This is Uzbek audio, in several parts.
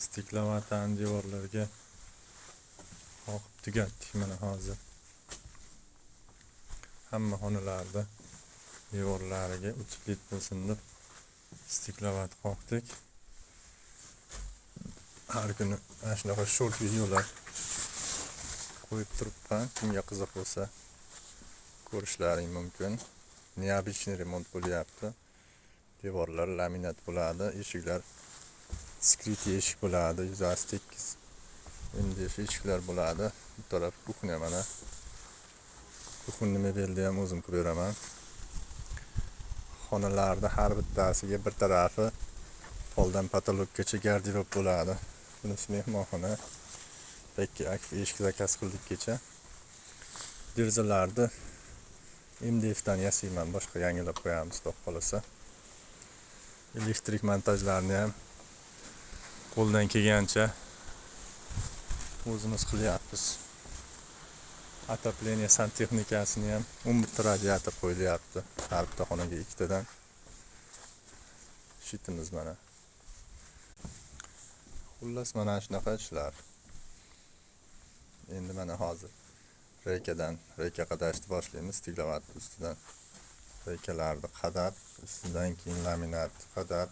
Stiklavatan devorlarga qoqib tugatdik mana hozir. Hamma xonalarda devorlariga o'tiblit bo'lsin deb stiklavat qoqdik. Har kuni mana shunaqa short videolar qo'yib turibman. Kimga qiziq bo'lsa ko'rishlaring mumkin. Необычный remont bo'lyapti. Devorlar laminat bo'ladi, eshiklar skrit eshik bo'ladi, 108 MDF eshiklar bo'ladi. Bu taraf kuxnya mana. Kuxni mebelni ham o'zim qilib beraman. Xonalarda har bittasiga bir tarafi poldan patologgacha garderob bo'ladi. Bunisi mehmonxona. Bekki akfi eshik zakaz qildikgacha. Derazalarni MDFdan yasayman, boshqa yangilab qo'yamiz deb qolsa. Elektrik montajlarini ham qo'ldan kelgancha o'zimiz qilyapmiz. Отопление santexnikasini ham 11 radiator qo'yilyapti. Har bitta xonaga ikkitadan. Shitimiz mana. Xullas mana shunaqa ishlar. Endi mana hozir reyka qadashni boshlaymiz. Stiklavat ustidan reykalarni qadab, ustidan keyin laminat qadab,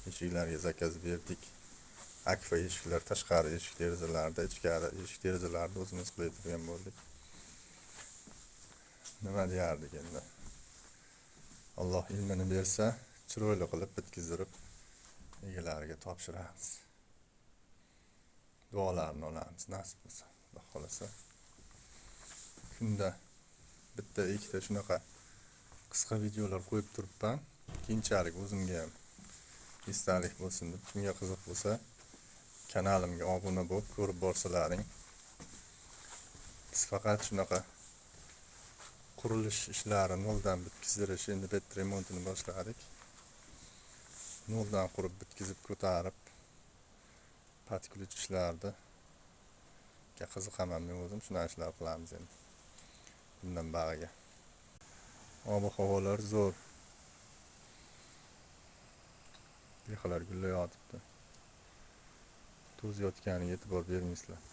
eshiklarga zakaz berdik. Akfa eshiklar, tashqari eshik derazalarda, ichkari eshik derazalarni o'zimiz qilib turgan bo'ldik. Nima deyardik endi? Alloh ilmini bersa, chiroyli qilib bitkizdirib egalariga topshiramiz. Duolarni olamiz, nasib bo'lsa, Alloh xolasa. Kunda bitta ikkita shunaqa qisqa videolar qo'yib turibman. Keyinchalik o'zimga ham esdalik bo'lsin deb, kimga qiziq bo'lsa kanalimga obuna bo'lib ko'rib borsalaring. Biz faqat shunaqa qurilish ishlari noldan bitkizdirish, endi bitta remontini boshladik. Noldan qurib bitkizib ko'tarib patikulik ishlarni qiziqaman men o'zim, shunday ishlar qilamiz endi. Bundan bag'iga. Ob-havolar zo'r. Behalar gullayotibdi. To'ziyotganiga e'tibor bermaysizlar.